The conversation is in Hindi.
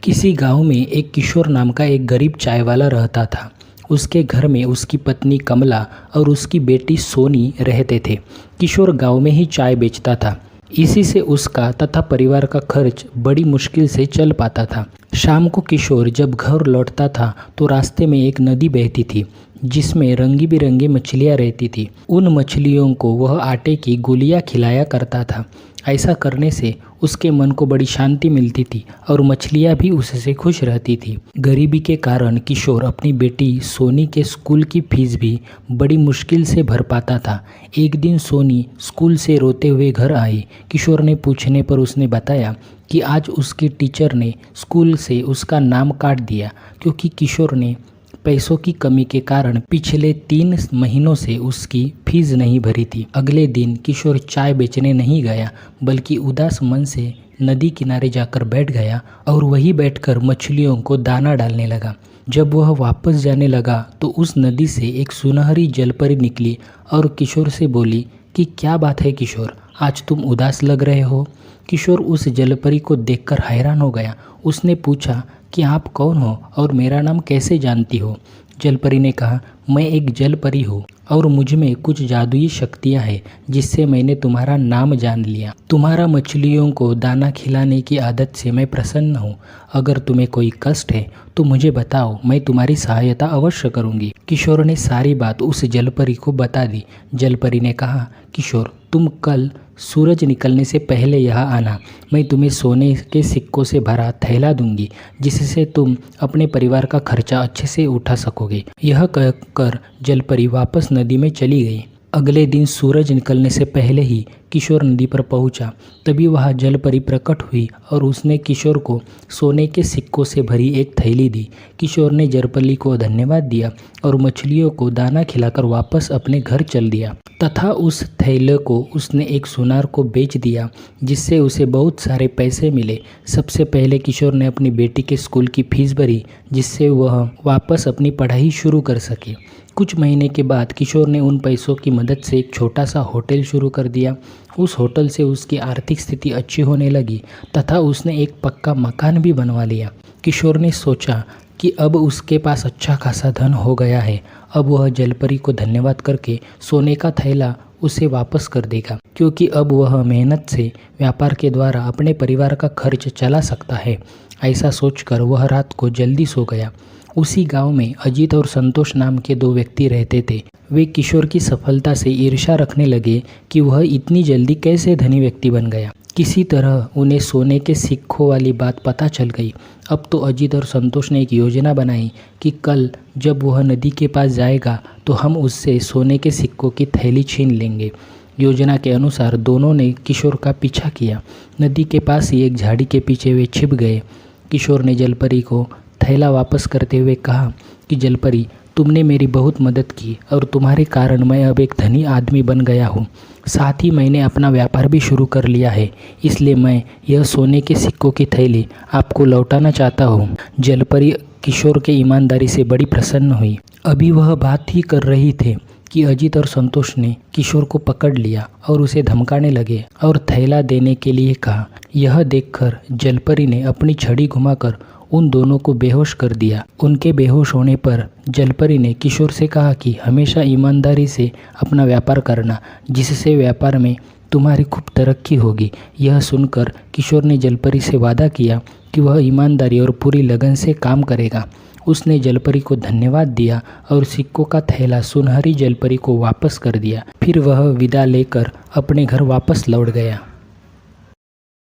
किसी गांव में एक किशोर नाम का एक गरीब चाय वाला रहता था। उसके घर में उसकी पत्नी कमला और उसकी बेटी सोनी रहते थे। किशोर गांव में ही चाय बेचता था। इसी से उसका तथा परिवार का खर्च बड़ी मुश्किल से चल पाता था। शाम को किशोर जब घर लौटता था तो रास्ते में एक नदी बहती थी जिसमें रंगी बिरंगी मछलियाँ रहती थी। उन मछलियों को वह आटे की गोलियाँ खिलाया करता था। ऐसा करने से उसके मन को बड़ी शांति मिलती थी और मछलियाँ भी उससे खुश रहती थी। गरीबी के कारण किशोर अपनी बेटी सोनी के स्कूल की फीस भी बड़ी मुश्किल से भर पाता था। एक दिन सोनी स्कूल से रोते हुए घर आई। किशोर ने पूछने पर उसने बताया कि आज उसके टीचर ने स्कूल से उसका नाम काट दिया क्योंकि किशोर ने पैसों की कमी के कारण पिछले 3 महीनों से उसकी फीस नहीं भरी थी। अगले दिन किशोर चाय बेचने नहीं गया बल्कि उदास मन से नदी किनारे जाकर बैठ गया और वहीं बैठकर मछलियों को दाना डालने लगा। जब वह वापस जाने लगा तो उस नदी से एक सुनहरी जलपरी निकली और किशोर से बोली कि क्या बात है किशोर, आज तुम उदास लग रहे हो। किशोर उस जलपरी को देखकर हैरान हो गया। उसने पूछा कि आप कौन हो और मेरा नाम कैसे जानती हो। जलपरी ने कहा, मैं एक जलपरी हूँ और मुझ में कुछ जादुई शक्तियाँ हैं जिससे मैंने तुम्हारा नाम जान लिया। तुम्हारा मछलियों को दाना खिलाने की आदत से मैं प्रसन्न हूँ। अगर तुम्हें कोई कष्ट है तो मुझे बताओ, मैं तुम्हारी सहायता अवश्य करूँगी। किशोर ने सारी बात उस जलपरी को बता दी। जलपरी ने कहा, किशोर तुम कल सूरज निकलने से पहले यहाँ आना। मैं तुम्हें सोने के सिक्कों से भरा थैला दूंगी जिससे तुम अपने परिवार का खर्चा अच्छे से उठा सकोगे। यह कहकर जलपरी वापस नदी में चली गई। अगले दिन सूरज निकलने से पहले ही किशोर नदी पर पहुंचा। तभी वहाँ जलपरी प्रकट हुई और उसने किशोर को सोने के सिक्कों से भरी एक थैली दी। किशोर ने जलपरी को धन्यवाद दिया और मछलियों को दाना खिलाकर वापस अपने घर चल दिया तथा उस थैले को उसने एक सुनार को बेच दिया जिससे उसे बहुत सारे पैसे मिले। सबसे पहले किशोर ने अपनी बेटी के स्कूल की फीस भरी जिससे वह वापस अपनी पढ़ाई शुरू कर सके। कुछ महीने के बाद किशोर ने उन पैसों की मदद से एक छोटा सा होटल शुरू कर दिया। उस होटल से उसकी आर्थिक स्थिति अच्छी होने लगी तथा उसने एक पक्का मकान भी बनवा लिया। किशोर ने सोचा कि अब उसके पास अच्छा खासा धन हो गया है। अब वह जलपरी को धन्यवाद करके सोने का थैला उसे वापस कर देगा क्योंकि अब वह मेहनत से व्यापार के द्वारा अपने परिवार का खर्च चला सकता है। ऐसा सोचकर वह रात को जल्दी सो गया। उसी गांव में अजीत और संतोष नाम के 2 व्यक्ति रहते थे। वे किशोर की सफलता से ईर्ष्या रखने लगे कि वह इतनी जल्दी कैसे धनी व्यक्ति बन गया। किसी तरह उन्हें सोने के सिक्कों वाली बात पता चल गई। अब तो अजीत और संतोष ने एक योजना बनाई कि कल जब वह नदी के पास जाएगा तो हम उससे सोने के सिक्कों की थैली छीन लेंगे। योजना के अनुसार दोनों ने किशोर का पीछा किया। नदी के पास ही एक झाड़ी के पीछे वे छिप गए। किशोर ने जलपरी को थैला वापस करते हुए कहा कि जलपरी, तुमने मेरी बहुत मदद की और तुम्हारे कारण मैं अब एक धनी आदमी बन गया हूँ। साथ ही मैंने अपना व्यापार भी शुरू कर लिया है, इसलिए मैं यह सोने के सिक्कों की थैली आपको लौटाना चाहता हूँ। जलपरी किशोर के ईमानदारी से बड़ी प्रसन्न हुई। अभी वह बात ही कर रही थे कि अजीत और संतोष ने किशोर को पकड़ लिया और उसे धमकाने लगे और थैला देने के लिए कहा। यह देखकर जलपरी ने अपनी छड़ी घुमाकर उन दोनों को बेहोश कर दिया। उनके बेहोश होने पर जलपरी ने किशोर से कहा कि हमेशा ईमानदारी से अपना व्यापार करना, जिससे व्यापार में तुम्हारी खूब तरक्की होगी। यह सुनकर किशोर ने जलपरी से वादा किया कि वह ईमानदारी और पूरी लगन से काम करेगा। उसने जलपरी को धन्यवाद दिया और सिक्कों का थैला सुनहरी जलपरी को वापस कर दिया। फिर वह विदा लेकर अपने घर वापस लौट गया।